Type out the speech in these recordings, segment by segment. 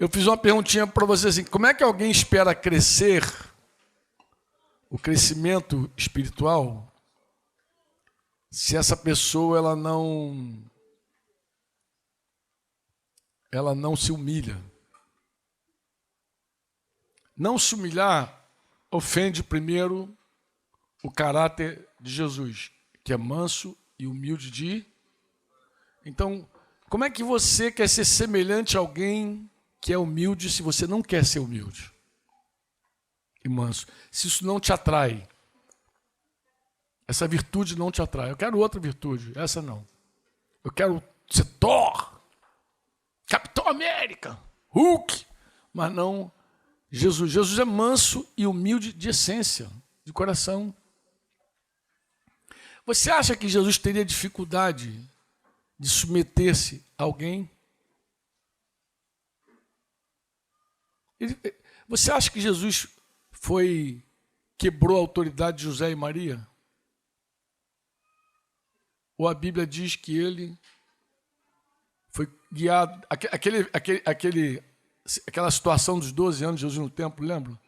Eu fiz uma perguntinha para você assim, como é que alguém espera crescer, o crescimento espiritual, se essa pessoa ela não se humilha? Não se humilhar ofende primeiro o caráter de Jesus, que é manso e humilde de... Então, como é que você quer ser semelhante a alguém que é humilde se você não quer ser humilde e manso? Se isso não te atrai, essa virtude não te atrai. Eu quero outra virtude, essa não. Eu quero ser Thor, Capitão América, Hulk, mas não Jesus. Jesus é manso e humilde de essência, de coração. Você acha que Jesus teria dificuldade de submeter-se a alguém? Você acha que Jesus quebrou a autoridade de José e Maria? Ou a Bíblia diz que ele foi guiado... Aquela situação dos 12 anos de Jesus no templo, lembra?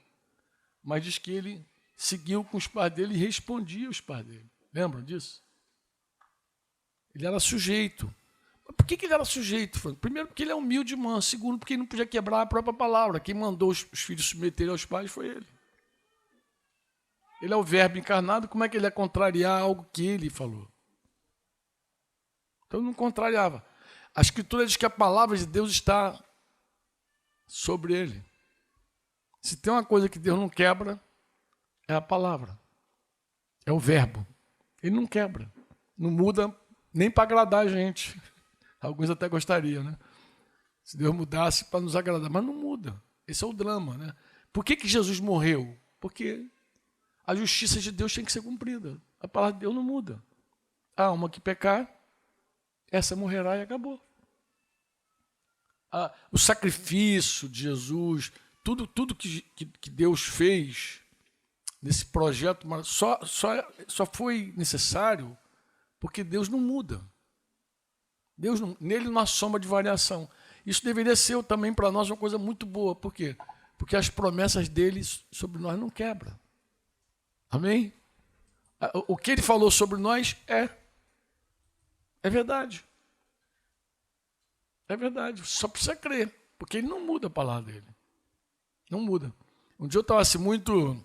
Mas diz que ele seguiu com os pais dele e respondia aos pais dele. Lembram disso? Ele era sujeito. Mas por que ele era sujeito? Primeiro, porque ele é humilde e manso. Segundo, porque ele não podia quebrar a própria palavra. Quem mandou os filhos submeterem aos pais foi ele. Ele é o verbo encarnado. Como é que ele ia contrariar algo que ele falou? Então, não contrariava. A Escritura diz que a palavra de Deus está sobre ele. Se tem uma coisa que Deus não quebra, é a palavra. É o verbo. Ele não quebra. Não muda nem para agradar a gente. Alguns até gostariam, né? Se Deus mudasse para nos agradar. Mas não muda. Esse é o drama, né? Por que Jesus morreu? Porque a justiça de Deus tem que ser cumprida. A palavra de Deus não muda. A alma que pecar, essa morrerá e acabou. O sacrifício de Jesus, tudo que Deus fez nesse projeto, mas só foi necessário porque Deus não muda. Nele não há sombra de variação. Isso deveria ser também para nós uma coisa muito boa. Por quê? Porque as promessas dele sobre nós não quebram. Amém? O que ele falou sobre nós é verdade. É verdade. Só precisa crer. Porque ele não muda a palavra dele. Não muda. Um dia eu estava assim, muito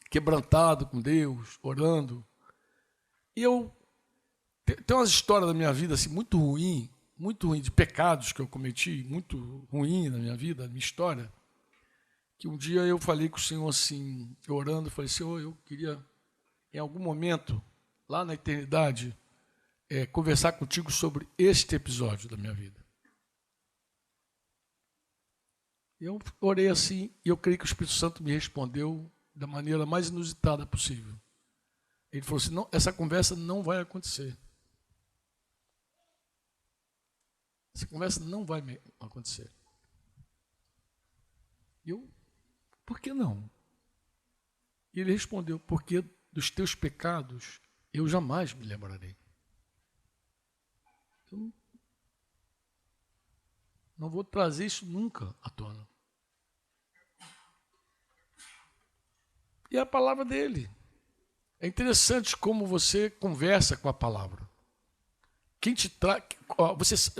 quebrantado com Deus, orando. E tem umas histórias da minha vida assim, muito ruim, de pecados que eu cometi, muito ruim na minha vida, na minha história, que um dia eu falei com o Senhor assim, orando, falei, Senhor, eu queria, em algum momento, lá na eternidade, conversar contigo sobre este episódio da minha vida. Eu orei assim, e eu creio que o Espírito Santo me respondeu da maneira mais inusitada possível. Ele falou assim, não, essa conversa não vai acontecer. Essa conversa não vai acontecer. Por que não? E ele respondeu, porque dos teus pecados eu jamais me lembrarei. Então, não vou trazer isso nunca à tona. E a palavra dele. É interessante como você conversa com a palavra. Quem te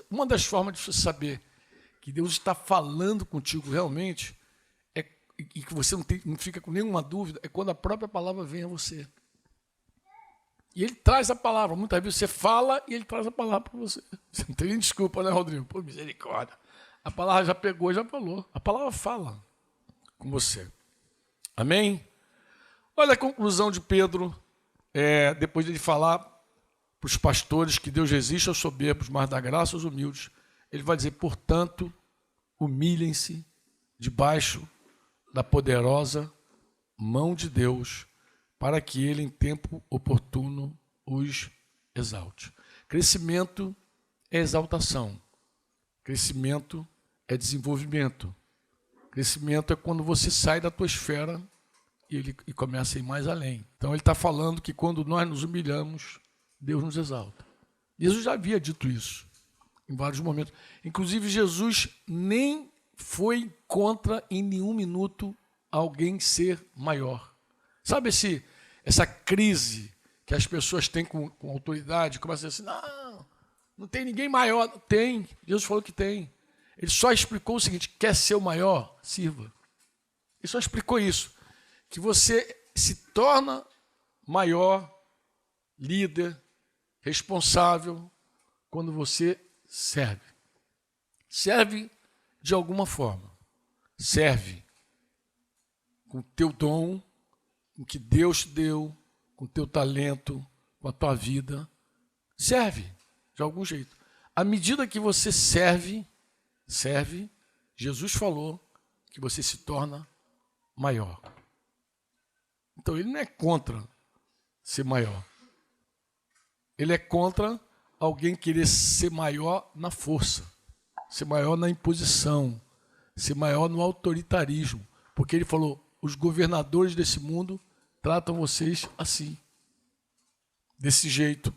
uma das formas de você saber que Deus está falando contigo realmente e que você não fica com nenhuma dúvida é quando a própria palavra vem a você. E ele traz a palavra. Muitas vezes você fala e ele traz a palavra para você. Você não tem nem desculpa, né, Rodrigo? Pô, misericórdia. A palavra já pegou, já falou. A palavra fala com você. Amém? Olha a conclusão de Pedro, depois de ele falar para os pastores que Deus resiste aos soberbos, mas dá graça aos humildes. Ele vai dizer, portanto, humilhem-se debaixo da poderosa mão de Deus, para que ele, em tempo oportuno, os exalte. Crescimento é exaltação. Crescimento é desenvolvimento. Crescimento é quando você sai da tua esfera e começa a ir mais além. Então ele está falando que quando nós nos humilhamos, Deus nos exalta. Jesus já havia dito isso em vários momentos. Inclusive, Jesus nem foi contra, em nenhum minuto, alguém ser maior. Sabe essa crise que as pessoas têm com autoridade? Começa a dizer assim, não tem ninguém maior. Tem, Jesus falou que tem. Ele só explicou o seguinte, quer ser o maior? Sirva. Ele só explicou isso, que você se torna maior, líder, responsável, quando você serve. Serve de alguma forma. Serve com o teu dom, com o que Deus te deu, com o teu talento, com a tua vida. Serve de algum jeito. À medida que você serve, Jesus falou que você se torna maior. Então ele não é contra ser maior. Ele é contra alguém querer ser maior na força, ser maior na imposição, ser maior no autoritarismo. Porque ele falou, os governadores desse mundo tratam vocês assim, desse jeito.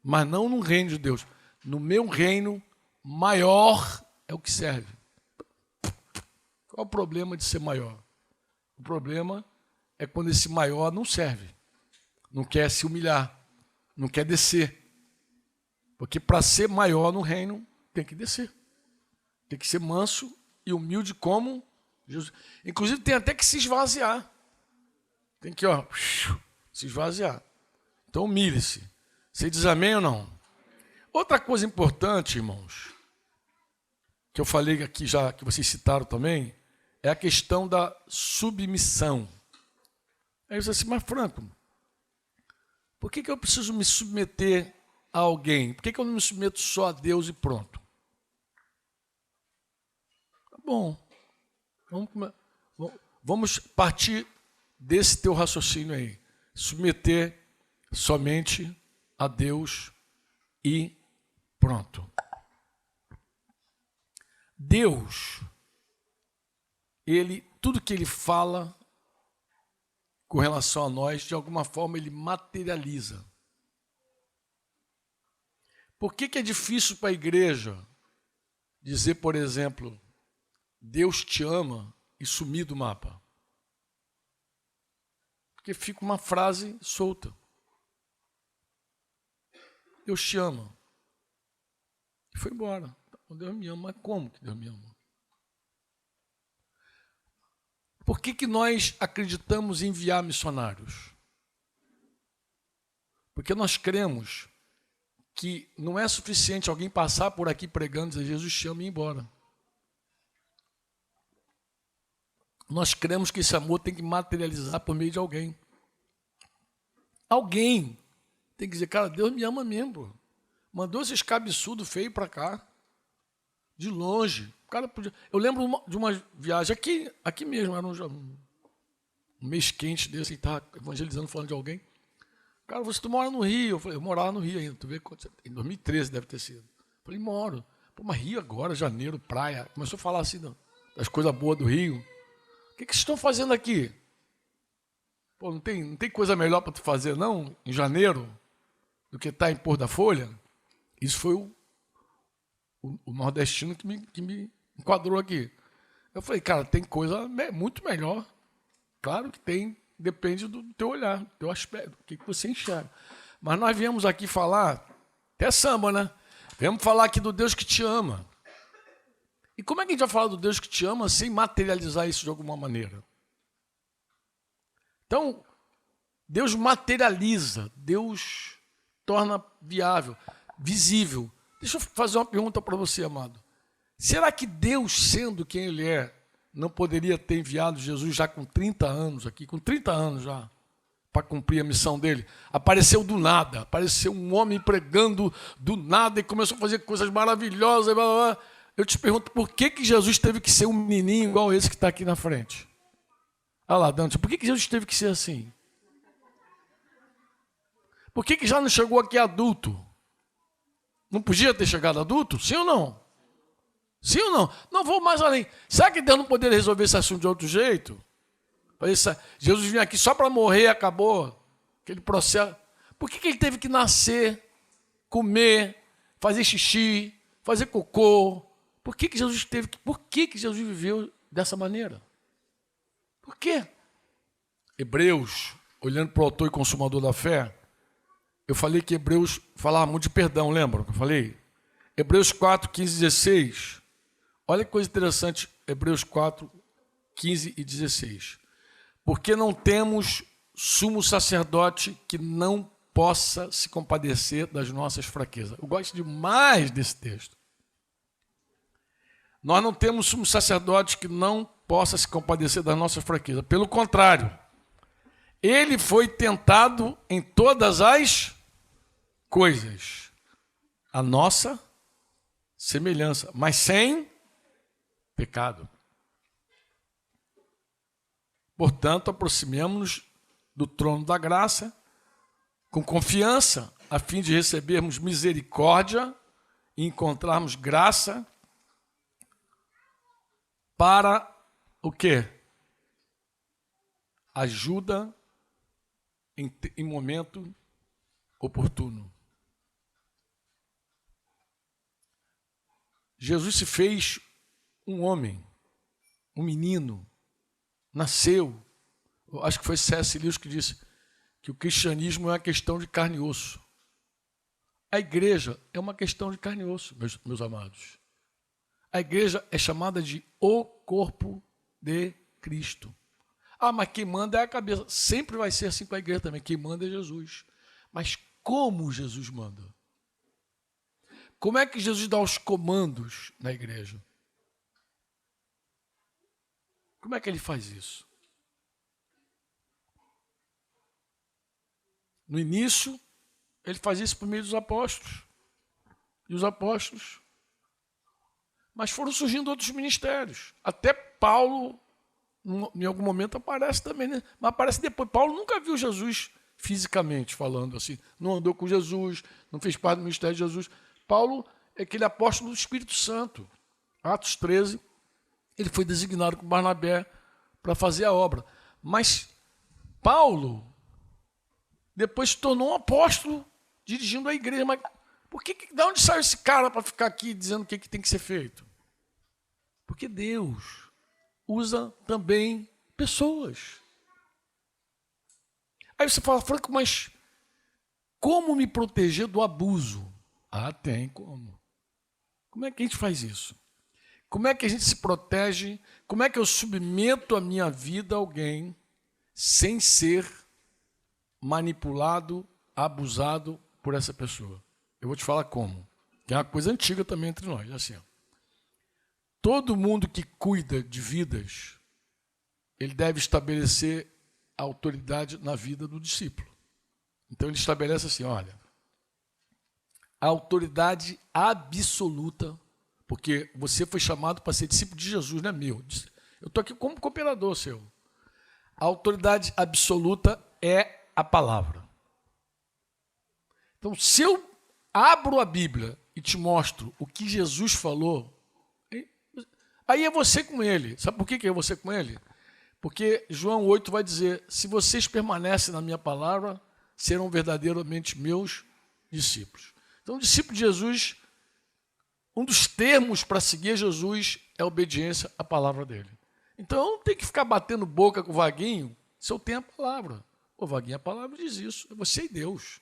Mas não no reino de Deus. No meu reino, maior é o que serve. Qual o problema de ser maior? O problema é quando esse maior não serve, não quer se humilhar, não quer descer. Porque para ser maior no reino, tem que descer. Tem que ser manso e humilde como Jesus. Inclusive tem até que se esvaziar. Tem que, se esvaziar. Então humilhe-se. Você diz amém ou não? Outra coisa importante, irmãos, que eu falei aqui já, que vocês citaram também, é a questão da submissão. Aí você diz assim, mas Franco, por que eu preciso me submeter a alguém? Por que eu não me submeto só a Deus e pronto? Tá bom. Vamos partir desse teu raciocínio aí. Submeter somente a Deus e pronto. Deus, tudo que ele fala com relação a nós, de alguma forma ele materializa. Por que é difícil para a igreja dizer, por exemplo, Deus te ama e sumir do mapa? Porque fica uma frase solta. Deus te ama. E foi embora. Deus me ama. Mas como que Deus me ama? Por que nós acreditamos em enviar missionários? Porque nós cremos que não é suficiente alguém passar por aqui pregando, dizer Jesus te ama e ir embora. Nós cremos que esse amor tem que materializar por meio de alguém. Alguém tem que dizer, cara, Deus me ama mesmo. Mandou esses cabeçudos feios para cá, de longe. O cara podia... Eu lembro de uma viagem aqui mesmo, era um mês quente desse, estava evangelizando, falando de alguém. Cara, tu mora no Rio? Eu falei, eu morava no Rio ainda, tu vê, em 2013 deve ter sido. Eu falei, moro. Pô, mas Rio agora, janeiro, praia. Começou a falar assim das coisas boas do Rio. O que vocês estão fazendo aqui? Pô, não tem coisa melhor para tu fazer, não, em janeiro, do que estar em Pôr da Folha? Isso foi o nordestino que me enquadrou aqui. Eu falei, cara, tem coisa muito melhor. Claro que tem, depende do teu olhar, do teu aspecto, o que você enxerga. Mas nós viemos aqui falar, até samba, né? Viemos falar aqui do Deus que te ama. E como é que a gente vai falar do Deus que te ama sem materializar isso de alguma maneira? Então, Deus materializa, Deus torna viável, visível. Deixa eu fazer uma pergunta para você, amado. Será que Deus, sendo quem Ele é, não poderia ter enviado Jesus já com 30 anos aqui, com 30 anos já, para cumprir a missão dele? Apareceu do nada, apareceu um homem pregando do nada e começou a fazer coisas maravilhosas. Blá, blá, blá. Eu te pergunto, por que Jesus teve que ser um menininho igual esse que está aqui na frente? Olha lá, Dante, por que Jesus teve que ser assim? Por que já não chegou aqui adulto? Não podia ter chegado adulto? Sim ou não? Sim ou não? Não vou mais além. Será que Deus não poderia resolver esse assunto de outro jeito? Jesus vinha aqui só para morrer e acabou aquele processo. Por que ele teve que nascer, comer, fazer xixi, fazer cocô, Por que Jesus viveu dessa maneira? Por quê? Hebreus, olhando para o autor e consumador da fé, eu falei que Hebreus falava muito de perdão, lembra que eu falei? Hebreus 4, 15 e 16. Olha que coisa interessante, Hebreus 4, 15 e 16. Porque não temos sumo sacerdote que não possa se compadecer das nossas fraquezas. Eu gosto demais desse texto. Nós não temos sumo sacerdote que não possa se compadecer das nossas fraquezas. Pelo contrário, ele foi tentado em todas as coisas, a nossa semelhança, mas sem pecado. Portanto, aproximemo-nos do trono da graça com confiança, a fim de recebermos misericórdia e encontrarmos graça para o quê? Ajuda em momento oportuno. Jesus se fez um homem, um menino, nasceu. Eu acho que foi C.S. Lewis que disse que o cristianismo é uma questão de carne e osso. A igreja é uma questão de carne e osso, meus amados. A igreja é chamada de o corpo de Cristo. Ah, mas quem manda é a cabeça. Sempre vai ser assim com a igreja também. Quem manda é Jesus. Mas como Jesus manda? Como é que Jesus dá os comandos na igreja? Como é que ele faz isso? No início, ele fazia isso por meio dos apóstolos. E os apóstolos. Mas foram surgindo outros ministérios. Até Paulo, em algum momento, aparece também, né? Mas aparece depois. Paulo nunca viu Jesus fisicamente falando assim. Não andou com Jesus, não fez parte do ministério de Jesus. Paulo é aquele apóstolo do Espírito Santo. Atos 13, ele foi designado com Barnabé para fazer a obra. Mas Paulo depois se tornou um apóstolo dirigindo a igreja. Mas de onde saiu esse cara para ficar aqui dizendo o que tem que ser feito? Porque Deus usa também pessoas. Aí você fala, Franco, mas como me proteger do abuso? Ah, tem como. Como é que a gente faz isso? Como é que a gente se protege? Como é que eu submeto a minha vida a alguém sem ser manipulado, abusado por essa pessoa? Eu vou te falar como. Que é uma coisa antiga também entre nós. Assim, ó. Todo mundo que cuida de vidas, ele deve estabelecer a autoridade na vida do discípulo. Então ele estabelece assim, olha, a autoridade absoluta, porque você foi chamado para ser discípulo de Jesus, não é meu. Eu estou aqui como cooperador seu. A autoridade absoluta é a palavra. Então, se eu abro a Bíblia e te mostro o que Jesus falou, aí é você com ele. Sabe por que é você com ele? Porque João 8 vai dizer, se vocês permanecem na minha palavra, serão verdadeiramente meus discípulos. Então, o discípulo de Jesus, um dos termos para seguir Jesus é a obediência à palavra dele. Então, não tem que ficar batendo boca com o Vaguinho, se eu tenho a palavra. O Vaguinho, a palavra diz isso, é você e Deus.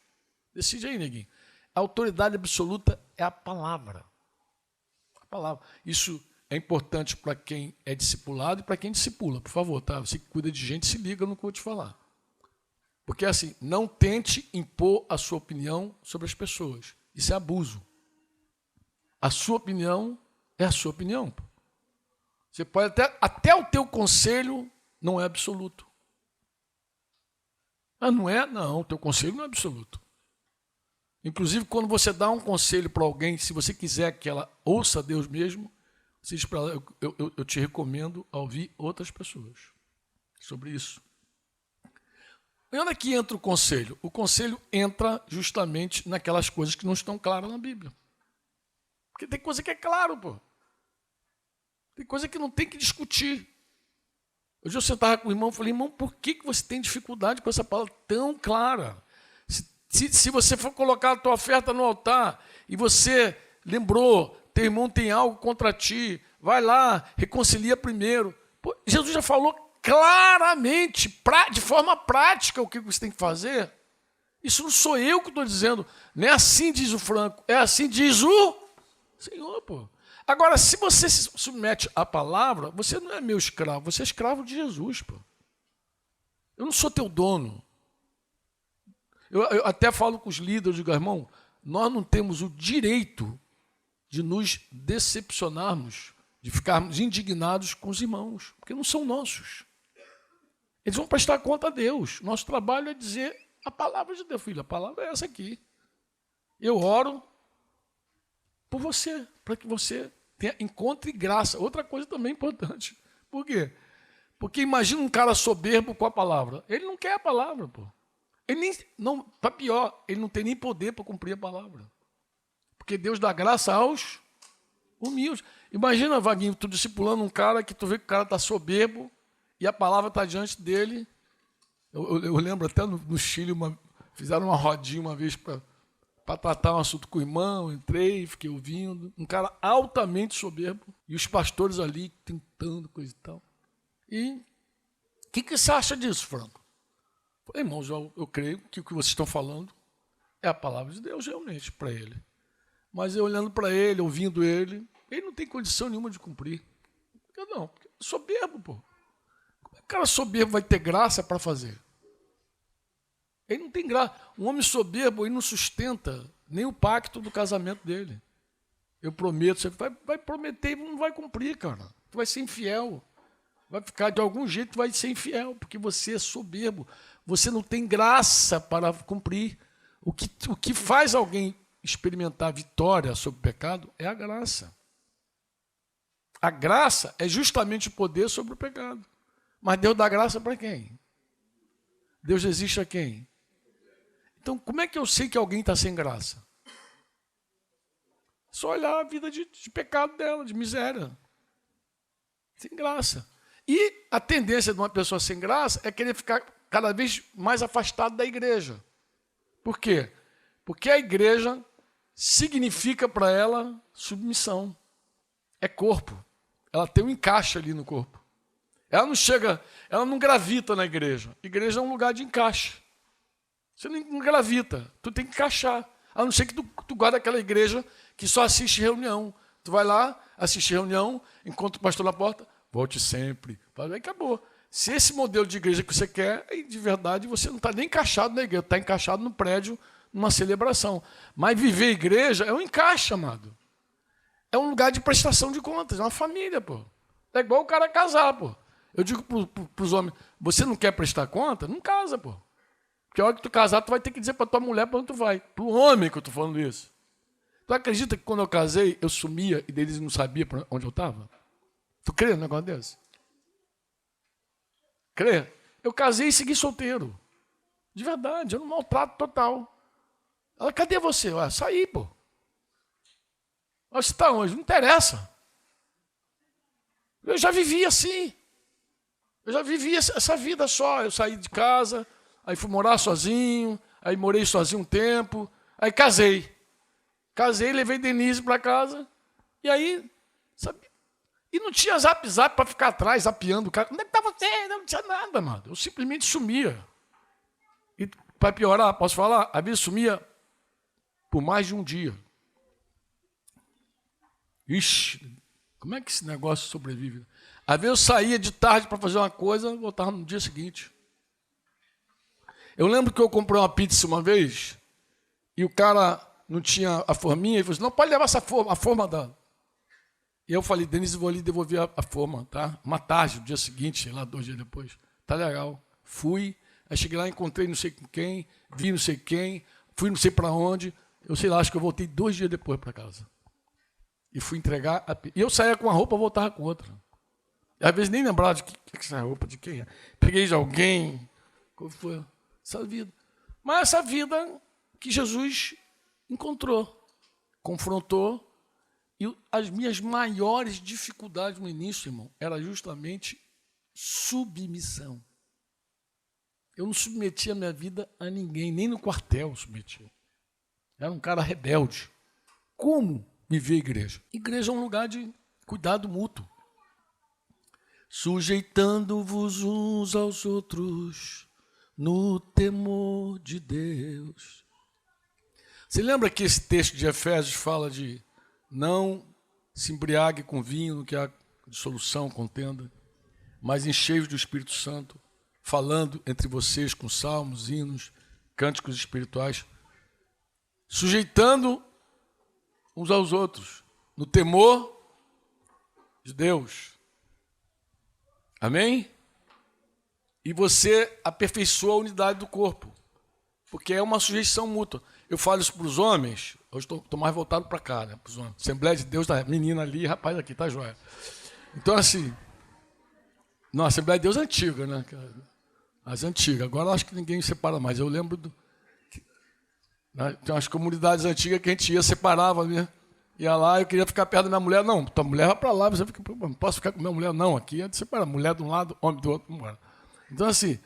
Decide aí, neguinho. A autoridade absoluta é a palavra. A palavra. Isso é importante para quem é discipulado e para quem discipula. Por favor, tá? Você que cuida de gente, se liga no que eu vou te falar. Porque assim, não tente impor a sua opinião sobre as pessoas. Isso é abuso. A sua opinião é a sua opinião. Você pode até o teu conselho não é absoluto. Ah, não é? Não, o teu conselho não é absoluto. Inclusive, quando você dá um conselho para alguém, se você quiser que ela ouça Deus mesmo, você diz para ela, eu te recomendo a ouvir outras pessoas sobre isso. E onde é que entra o conselho? O conselho entra justamente naquelas coisas que não estão claras na Bíblia. Porque tem coisa que é claro, pô. Tem coisa que não tem que discutir. Hoje eu sentava com o irmão e falei, irmão, por que você tem dificuldade com essa palavra tão clara? Se você for colocar a tua oferta no altar e você lembrou teu irmão tem algo contra ti, vai lá, reconcilia primeiro. Pô, Jesus já falou claramente, de forma prática, o que você tem que fazer. Isso não sou eu que estou dizendo, não é assim diz o Franco, é assim diz o Senhor, pô. Agora, se você se submete à palavra, você não é meu escravo, você é escravo de Jesus, pô. Eu não sou teu dono. Eu até falo com os líderes, digo, irmão, nós não temos o direito de nos decepcionarmos, de ficarmos indignados com os irmãos, porque não são nossos. Eles vão prestar conta a Deus. Nosso trabalho é dizer a palavra de Deus, filho, a palavra é essa aqui. Eu oro por você, para que você encontre graça. Outra coisa também importante. Por quê? Porque imagina um cara soberbo com a palavra. Ele não quer a palavra, pô. Ele nem, não, para pior, ele não tem nem poder para cumprir a palavra. Porque Deus dá graça aos humildes. Imagina, Vaguinho, tu discipulando um cara que tu vê que o cara está soberbo e a palavra está diante dele. Eu lembro até no Chile, fizeram uma rodinha uma vez para tratar um assunto com o irmão, entrei, fiquei ouvindo. Um cara altamente soberbo e os pastores ali tentando coisa e tal. E o que você acha disso, Franco? Falei, irmãos, eu creio que o que vocês estão falando é a palavra de Deus realmente para ele. Mas eu olhando para ele, ouvindo ele não tem condição nenhuma de cumprir. Não, porque é soberbo, pô. Como é que o cara soberbo vai ter graça para fazer? Ele não tem graça. Um homem soberbo, ele não sustenta nem o pacto do casamento dele. Eu prometo, você vai prometer e não vai cumprir, cara. Tu vai ser infiel. Vai ficar de algum jeito, vai ser infiel, porque você é soberbo. Você não tem graça para cumprir. O que faz alguém experimentar vitória sobre o pecado é a graça. A graça é justamente o poder sobre o pecado. Mas Deus dá graça para quem? Deus resiste a quem? Então, como é que eu sei que alguém está sem graça? Só olhar a vida de pecado dela, de miséria. Sem graça. E a tendência de uma pessoa sem graça é querer ficar cada vez mais afastado da igreja. Por quê? Porque a igreja significa para ela submissão. É corpo. Ela tem um encaixe ali no corpo. Ela não chega, ela não gravita na igreja. A igreja é um lugar de encaixe. Você não gravita, tu tem que encaixar. A não ser que tu guarda aquela igreja que só assiste reunião. Tu vai lá, assiste reunião, encontra o pastor na porta, volte sempre. Aí acabou. Se esse modelo de igreja que você quer, de verdade, você não está nem encaixado na igreja, está encaixado no prédio, numa celebração. Mas viver igreja é um encaixe, amado. É um lugar de prestação de contas, é uma família, pô. É igual o cara casar, pô. Eu digo para os homens, você não quer prestar conta? Não casa, pô. Porque a hora que tu casar, tu vai ter que dizer para tua mulher para onde tu vai. Para o homem que eu estou falando isso. Tu acredita que quando eu casei, eu sumia e eles não sabiam para onde eu estava? Tu crê no negócio desse? Crê? Eu casei e segui solteiro. De verdade, eu não maltrato total. Ela, cadê você? Ah, saí, pô. Você está onde? Não interessa. Eu já vivi assim. Eu já vivi essa vida só. Eu saí de casa, aí fui morar sozinho, aí morei sozinho um tempo, aí casei. Casei, levei Denise para casa, e aí, sabe? E não tinha zap para ficar atrás, zapeando o cara. Onde é que está você? Não tinha nada, mano. Eu simplesmente sumia. E para piorar, posso falar? Às vezes sumia por mais de um dia. Ixi, como é que esse negócio sobrevive? Às vezes eu saía de tarde para fazer uma coisa, voltava no dia seguinte. Eu lembro que eu comprei uma pizza uma vez, e o cara não tinha a forminha, e falou assim, não, pode levar essa forma, a forma da... E eu falei, Denise, vou ali devolver a forma, tá? Uma tarde, no dia seguinte, sei lá, 2 dias depois. Tá legal. Fui, aí cheguei lá, encontrei não sei com quem, vi não sei quem, fui não sei para onde, eu sei lá, acho que eu voltei 2 dias depois para casa. E fui entregar a pizza. E eu saía com uma roupa, voltava com outra. E, às vezes nem lembrava de que essa roupa, de quem é. Peguei de alguém, qual foi essa vida. Mas essa vida que Jesus encontrou, confrontou, e as minhas maiores dificuldades no início, irmão, era justamente submissão. Eu não submetia a minha vida a ninguém, nem no quartel eu submetia. Era um cara rebelde. Como viver a igreja? Igreja é um lugar de cuidado mútuo. Sujeitando-vos uns aos outros no temor de Deus. Você lembra que esse texto de Efésios fala de não se embriague com vinho, no que há dissolução, contenda, mas enchei-vos do Espírito Santo, falando entre vocês com salmos, hinos, cânticos espirituais, sujeitando uns aos outros no temor de Deus. Amém? E você aperfeiçoa a unidade do corpo, porque é uma sujeição mútua. Eu falo isso para os homens, hoje estou mais voltado para cá, né, para os homens. Assembleia de Deus, tá, menina ali, rapaz aqui, tá joia. Então, assim, não, a Assembleia de Deus é antiga, né? As antigas, agora eu acho que ninguém separa mais. Eu lembro tem umas comunidades antigas que a gente ia, separava, né? Ia lá, eu queria ficar perto da minha mulher. Não, tua mulher vai para lá, você fica, não posso ficar com minha mulher, não. Aqui é de separar, mulher de um lado, homem do outro. Embora. Então, assim,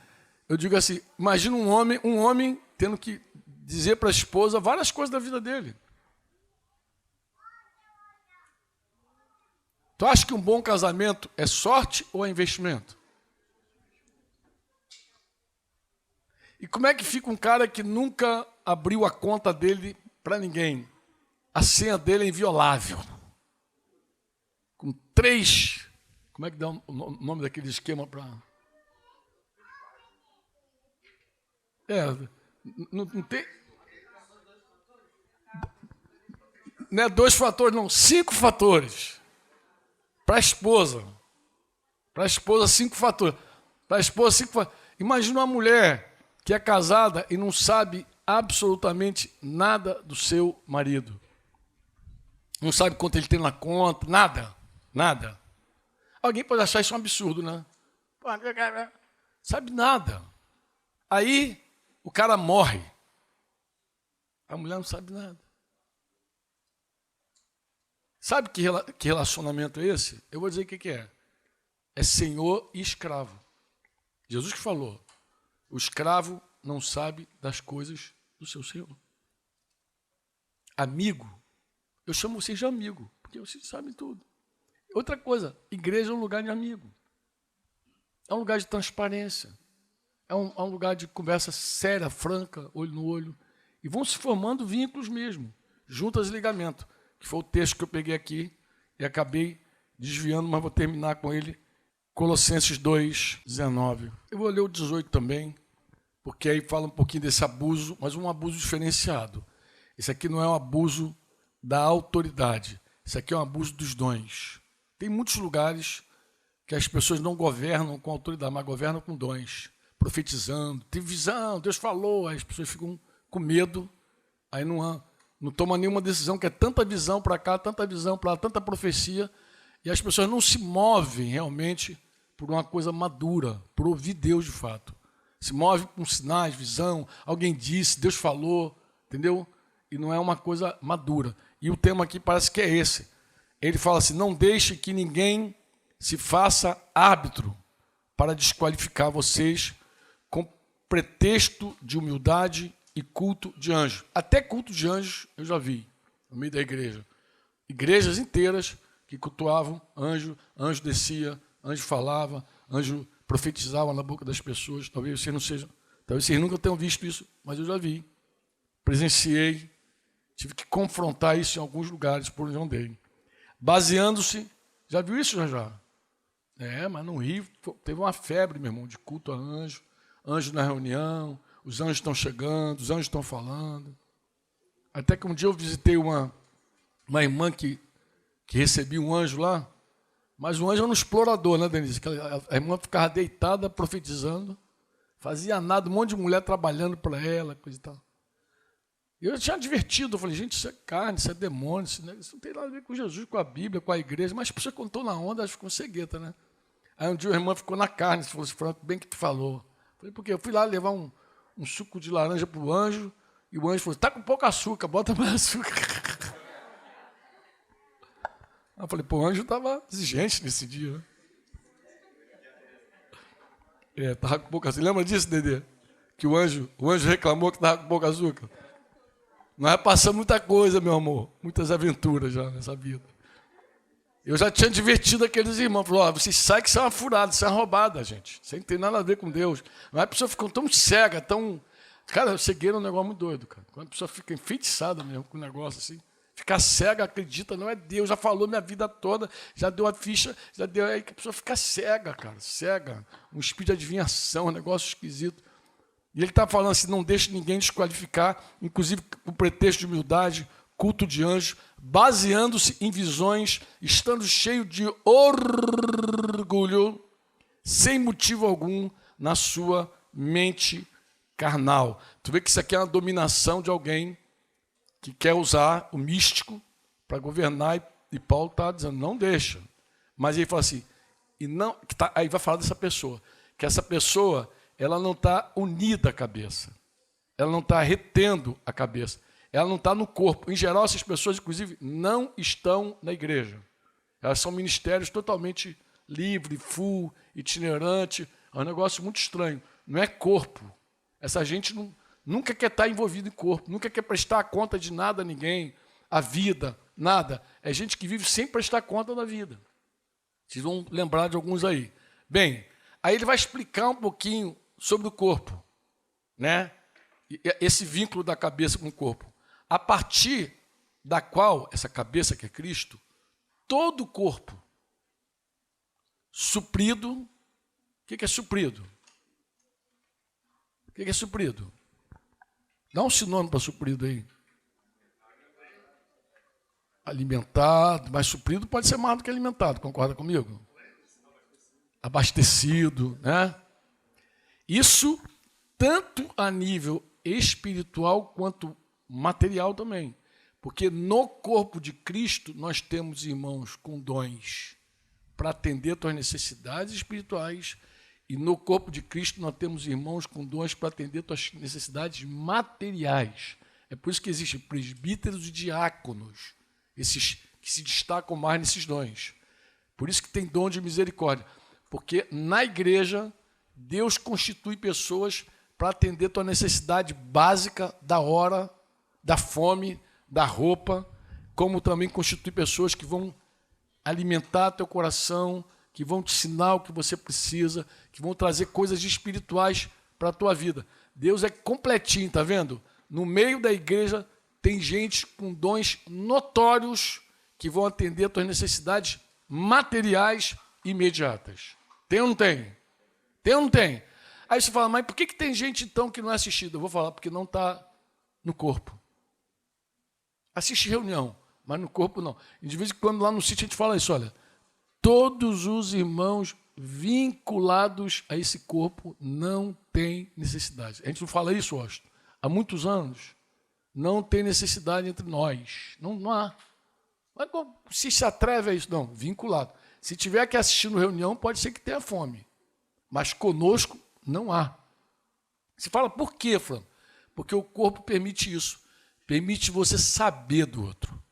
eu digo assim, imagina um homem tendo que dizer para a esposa várias coisas da vida dele. Tu acha que um bom casamento é sorte ou é investimento? E como é que fica um cara que nunca abriu a conta dele para ninguém? A senha dele é inviolável. Com 3... Como é que dá o nome daquele esquema para... Não tem... Não é 2 fatores, não. 5 fatores. Para a esposa. Para a esposa, 5 fatores. Para a esposa, 5 fatores. Imagina uma mulher que é casada e não sabe absolutamente nada do seu marido. Não sabe quanto ele tem na conta, nada. Alguém pode achar isso um absurdo, né? Sabe nada. Aí o cara morre. A mulher não sabe nada. Sabe que relacionamento é esse? Eu vou dizer o que é. É senhor e escravo. Jesus que falou. O escravo não sabe das coisas do seu senhor. Amigo. Eu chamo vocês de amigo, porque vocês sabem tudo. Outra coisa, igreja é um lugar de amigo. É um lugar de transparência. É um lugar de conversa séria, franca, olho no olho. E vão se formando vínculos mesmo, juntas e ligamento, que foi o texto que eu peguei aqui e acabei desviando, mas vou terminar com ele. Colossenses 2:19. Eu vou ler o 18 também, porque aí fala um pouquinho desse abuso, mas um abuso diferenciado. Esse aqui não é um abuso da autoridade. Isso aqui é um abuso dos dons. Tem muitos lugares que as pessoas não governam com autoridade, mas governam com dons, profetizando, tem visão, Deus falou, aí as pessoas ficam com medo, aí não tomam nenhuma decisão, que é tanta visão para cá, tanta visão para lá, tanta profecia, e as pessoas não se movem realmente por uma coisa madura, por ouvir Deus de fato. Se move com sinais, visão, alguém disse, Deus falou, entendeu? E não é uma coisa madura. E o tema aqui parece que é esse. Ele fala assim, não deixe que ninguém se faça árbitro para desqualificar vocês com pretexto de humildade e culto de anjos. Até culto de anjos eu já vi no meio da igreja. Igrejas inteiras que cultuavam anjo, anjo descia, anjo falava, anjo profetizava na boca das pessoas. Talvez vocês nunca tenham visto isso, mas eu já vi. Presenciei. Tive que confrontar isso em alguns lugares por onde andei. Baseando-se... Já viu isso, já? Mas no Rio teve uma febre, meu irmão, de culto a anjo. Anjo na reunião, os anjos estão chegando, os anjos estão falando. Até que um dia eu visitei uma irmã que recebia um anjo lá, mas o anjo era um explorador, né, Denise? A irmã ficava deitada, profetizando, fazia nada, um monte de mulher trabalhando para ela, coisa e tal. Eu tinha advertido, eu falei, gente, isso é carne, isso é demônio, isso não tem nada a ver com Jesus, com a Bíblia, com a igreja, mas as pessoas quando estão na onda, elas ficam cegueta, né? Aí um dia a irmã ficou na carne, falou assim, Franco, bem que tu falou. Eu falei, por quê? Eu fui lá levar um suco de laranja para o anjo, e o anjo falou, está com pouco açúcar, bota mais açúcar. Aí eu falei, pô, o anjo estava exigente nesse dia. Estava com pouco açúcar. Lembra disso, Dedê? Que o anjo reclamou que estava com pouco açúcar. Nós passamos muita coisa, meu amor. Muitas aventuras já nessa vida. Eu já tinha divertido aqueles irmãos. Falou, vocês sabem que isso é uma furada, isso é uma roubada, gente. Isso não tem nada a ver com Deus. Mas a pessoa ficou tão cega, tão... Cara, cegueira é um negócio muito doido, cara. Quando a pessoa fica enfeitiçada mesmo com um negócio assim, ficar cega, acredita, não é Deus, já falou minha vida toda, já deu a ficha, já deu... Aí que a pessoa fica cega, cara, cega. Um espírito de adivinhação, um negócio esquisito. E ele está falando assim, não deixe ninguém desqualificar, inclusive com pretexto de humildade, culto de anjo, baseando-se em visões, estando cheio de orgulho, sem motivo algum, na sua mente carnal. Tu vê que isso aqui é uma dominação de alguém que quer usar o místico para governar, e Paulo está dizendo, não deixa. Mas ele fala assim, e não, aí vai falar dessa pessoa, que essa pessoa ela não está unida à cabeça, ela não está retendo a cabeça, ela não está no corpo. Em geral, essas pessoas, inclusive, não estão na igreja. Elas são ministérios totalmente livre, full, itinerante, é um negócio muito estranho. Não é corpo. Essa gente nunca quer estar envolvida em corpo, nunca quer prestar conta de nada a ninguém, a vida, nada. É gente que vive sem prestar conta da vida. Vocês vão lembrar de alguns aí. Bem, aí ele vai explicar um pouquinho sobre o corpo, né? Esse vínculo da cabeça com o corpo, a partir da qual, essa cabeça que é Cristo, todo o corpo suprido, o que é suprido? O que é suprido? Dá um sinônimo para suprido aí. Alimentado, mas suprido pode ser mais do que alimentado, concorda comigo? Abastecido, né? Isso tanto a nível espiritual quanto material também. Porque no corpo de Cristo nós temos irmãos com dons para atender às tuas necessidades espirituais, e no corpo de Cristo nós temos irmãos com dons para atender às tuas necessidades materiais. É por isso que existem presbíteros e diáconos, esses que se destacam mais nesses dons. Por isso que tem dom de misericórdia. Porque na igreja, Deus constitui pessoas para atender a tua necessidade básica da hora, da fome, da roupa, como também constitui pessoas que vão alimentar teu coração, que vão te ensinar o que você precisa, que vão trazer coisas espirituais para a tua vida. Deus é completinho, tá vendo? No meio da igreja tem gente com dons notórios que vão atender a tuas necessidades materiais imediatas. Tem ou não tem? Tem ou não tem? Aí você fala, mas por que tem gente então que não é assistida? Eu vou falar, porque não está no corpo. Assiste reunião, mas no corpo não. E de vez em quando lá no sítio a gente fala isso, olha, todos os irmãos vinculados a esse corpo não têm necessidade. A gente não fala isso, Austin, há muitos anos. Não tem necessidade entre nós. Não há. Mas se atreve a isso, não, vinculado. Se tiver que assistir no reunião, pode ser que tenha fome. Mas conosco não há. Você fala, por quê, Flávio? Porque o corpo permite isso. Permite você saber do outro.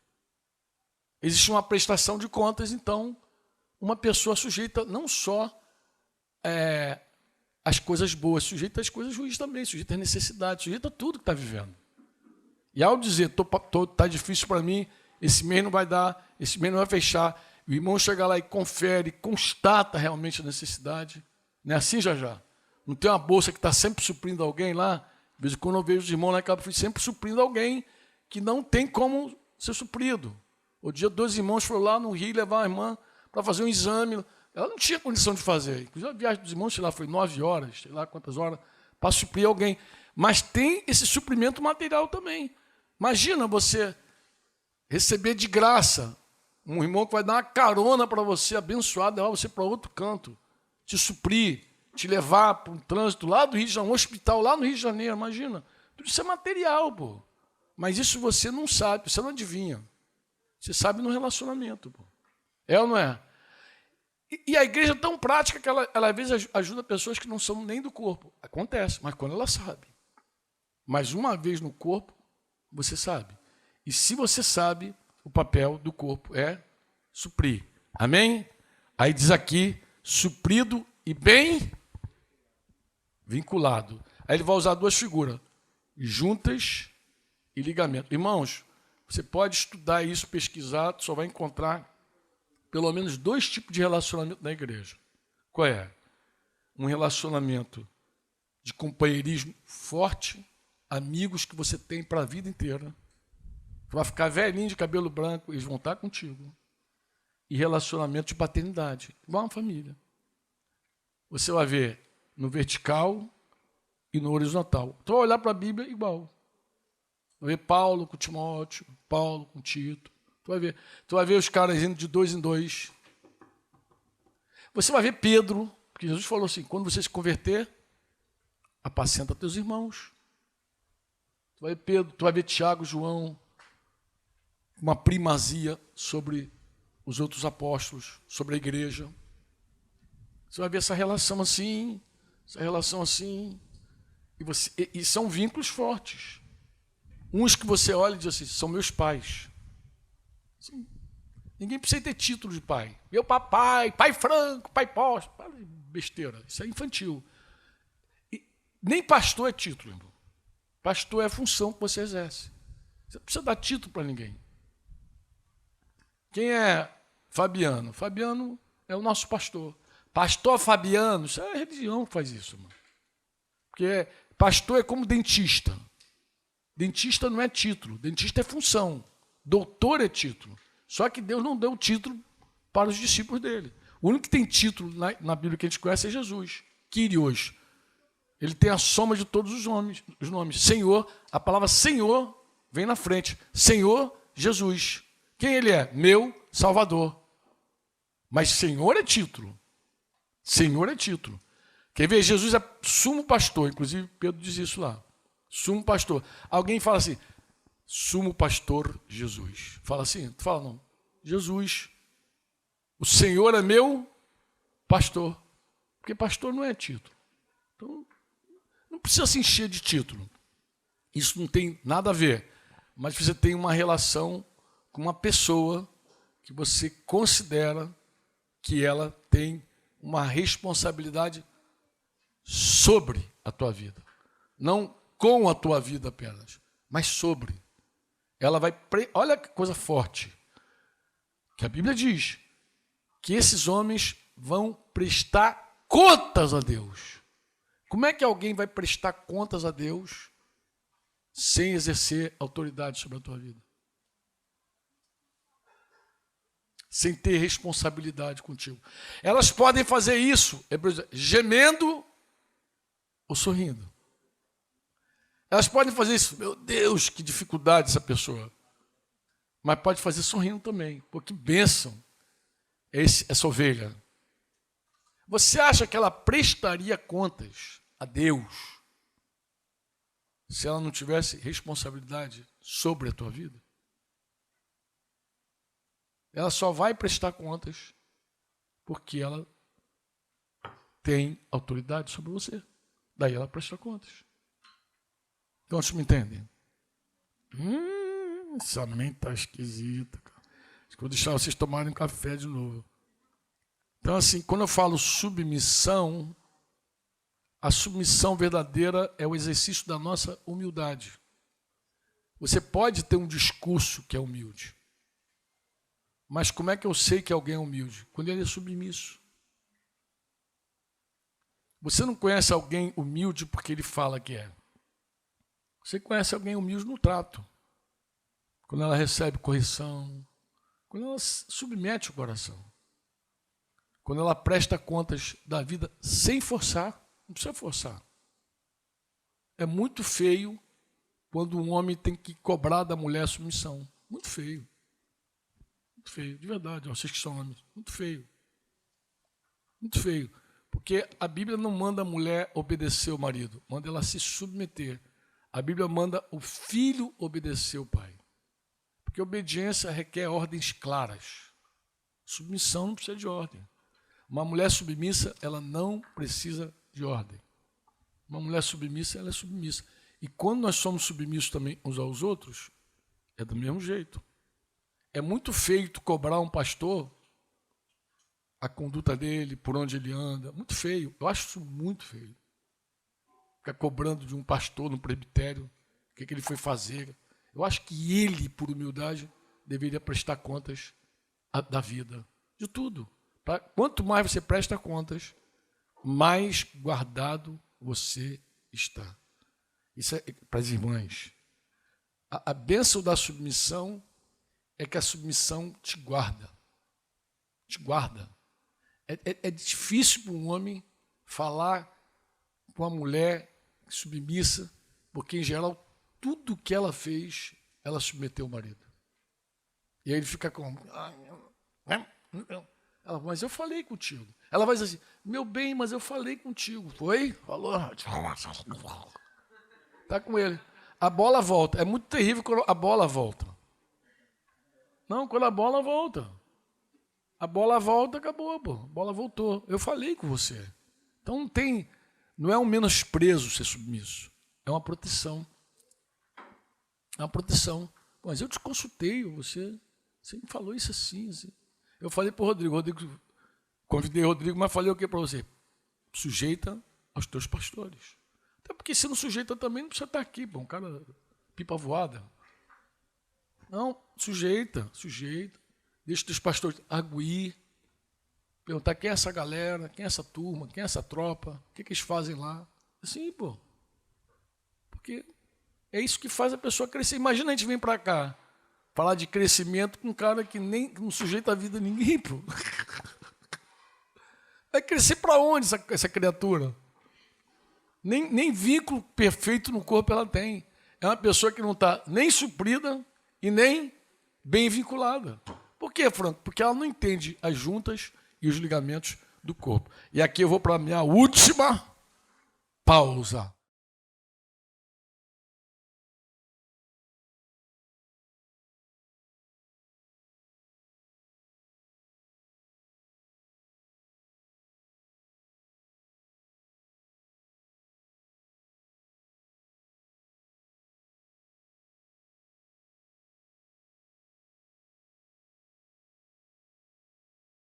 Existe uma prestação de contas, então, uma pessoa sujeita não só às coisas boas, sujeita às coisas ruins também, sujeita às necessidades, sujeita a tudo que está vivendo. E ao dizer, está difícil para mim, esse mês não vai dar, esse mês não vai fechar, o irmão chega lá e confere, constata realmente a necessidade. Não é assim, já? Não tem uma bolsa que está sempre suprindo alguém lá? De vez em quando eu vejo os irmãos lá em Cabo Frio sempre suprindo alguém que não tem como ser suprido. O dia 2 irmãos foram lá no Rio levar a irmã para fazer um exame. Ela não tinha condição de fazer. Inclusive, a viagem dos irmãos, sei lá, foi 9 horas, sei lá quantas horas, para suprir alguém. Mas tem esse suprimento material também. Imagina você receber de graça um irmão que vai dar uma carona para você, abençoado, levar você para outro canto, te suprir, te levar para um trânsito lá do Rio de Janeiro, um hospital lá no Rio de Janeiro, imagina. Tudo isso é material, pô. Mas isso você não sabe, você não adivinha. Você sabe no relacionamento, pô. É ou não é? E a igreja é tão prática que ela às vezes ajuda pessoas que não são nem do corpo. Acontece, mas quando ela sabe. Mas uma vez no corpo, você sabe. E se você sabe, o papel do corpo é suprir. Amém? Aí diz aqui, suprido e bem vinculado. Aí ele vai usar 2 figuras, juntas e ligamento. Irmãos, você pode estudar isso, pesquisar, só vai encontrar pelo menos 2 tipos de relacionamento na igreja. Qual é? Um relacionamento de companheirismo forte, amigos que você tem para a vida inteira. Você vai ficar velhinho de cabelo branco, eles vão estar contigo. E relacionamento de paternidade, igual uma família. Você vai ver no vertical e no horizontal. Tu vai olhar para a Bíblia igual. Vai ver Paulo com Timóteo, Paulo com Tito. Tu vai ver os caras indo de 2 em 2. Você vai ver Pedro, porque Jesus falou assim, quando você se converter, apacenta teus irmãos. Tu vai ver Pedro, tu vai ver Tiago, João, uma primazia sobre os outros apóstolos, sobre a igreja. Você vai ver essa relação assim, e são vínculos fortes. Uns que você olha e diz assim, são meus pais. Sim. Ninguém precisa ter título de pai. Meu papai, pai Franco, pai Posto. Besteira, isso é infantil. E nem pastor é título, irmão. Pastor é a função que você exerce. Você não precisa dar título para ninguém. Quem é Fabiano? Fabiano é o nosso pastor. Pastor Fabiano, isso é a religião que faz isso, irmão. Porque pastor é como dentista. Dentista não é título, dentista é função. Doutor é título. Só que Deus não deu título para os discípulos dele. O único que tem título na Bíblia que a gente conhece é Jesus, Kyrios. Ele tem a soma de todos os nomes. Senhor, a palavra Senhor vem na frente. Senhor Jesus. Quem ele é? Meu Salvador. Mas Senhor é título. Senhor é título. Quer ver? Jesus é sumo pastor. Inclusive, Pedro diz isso lá. Sumo pastor. Alguém fala assim, sumo pastor Jesus. Fala assim? Tu fala não. Jesus. O Senhor é meu pastor. Porque pastor não é título. Então, não precisa se encher de título. Isso não tem nada a ver. Mas você tem uma relação com uma pessoa que você considera que ela tem uma responsabilidade sobre a tua vida. Não com a tua vida apenas, mas sobre. Ela vai... Olha que coisa forte. Que a Bíblia diz que esses homens vão prestar contas a Deus. Como é que alguém vai prestar contas a Deus sem exercer autoridade sobre a tua vida? Sem ter responsabilidade contigo. Elas podem fazer isso, gemendo ou sorrindo. Elas podem fazer isso, meu Deus, que dificuldade essa pessoa. Mas pode fazer sorrindo também. Pô, que bênção essa ovelha. Você acha que ela prestaria contas a Deus se ela não tivesse responsabilidade sobre a tua vida? Ela só vai prestar contas porque ela tem autoridade sobre você. Daí ela presta contas. Quantos me entendem? Essa mente está esquisita. Acho que vou deixar vocês tomarem um café de novo. Então, assim, quando eu falo submissão, a submissão verdadeira é o exercício da nossa humildade. Você pode ter um discurso que é humilde. Mas como é que eu sei que alguém é humilde? Quando ele é submisso. Você não conhece alguém humilde porque ele fala que é. Você conhece alguém humilde no trato. Quando ela recebe correção. Quando ela submete o coração. Quando ela presta contas da vida sem forçar. Não precisa forçar. É muito feio quando um homem tem que cobrar da mulher submissão. Muito feio. Muito feio, de verdade, vocês que são homens. Muito feio. Muito feio. Porque a Bíblia não manda a mulher obedecer o marido, manda ela se submeter. A Bíblia manda o filho obedecer o pai. Porque obediência requer ordens claras. Submissão não precisa de ordem. Uma mulher submissa, ela não precisa de ordem. Uma mulher submissa, ela é submissa. E quando nós somos submissos também uns aos outros, é do mesmo jeito. É muito feio tu cobrar um pastor a conduta dele, por onde ele anda. Muito feio. Eu acho isso muito feio. Ficar cobrando de um pastor no presbitério o que ele foi fazer. Eu acho que ele, por humildade, deveria prestar contas da vida, de tudo. Quanto mais você presta contas, mais guardado você está. Isso é para as irmãs. A bênção da submissão é que a submissão te guarda. Te guarda. É difícil para um homem falar com uma mulher submissa, porque, em geral, tudo que ela fez, ela submeteu o marido. E aí ele fica como... Ela, mas eu falei contigo. Ela vai dizer assim, meu bem, mas eu falei contigo. Foi? Falou. Está com ele. A bola volta. É muito terrível quando a bola volta. Não, quando a bola volta. A bola volta, acabou, pô. A bola voltou. Eu falei com você. Então não é um menosprezo ser submisso. É uma proteção. É uma proteção. Mas eu te consultei, você me falou isso assim. Eu falei para o Rodrigo, convidei o Rodrigo, mas falei o que para você? Sujeita aos teus pastores. Até porque se não sujeita também, não precisa estar aqui, pô, um cara pipa voada. Não, sujeita. Deixa os teus pastores arguir, perguntar quem é essa galera, quem é essa turma, quem é essa tropa, o que eles fazem lá. Assim, pô. Porque é isso que faz a pessoa crescer. Imagina a gente vir para cá, falar de crescimento com um cara que nem não sujeita a vida a ninguém, pô. Vai crescer para onde essa criatura? Nem vínculo perfeito no corpo ela tem. É uma pessoa que não está nem suprida e nem bem vinculada. Por quê, Franco? Porque ela não entende as juntas e os ligamentos do corpo. E aqui eu vou para a minha última pausa.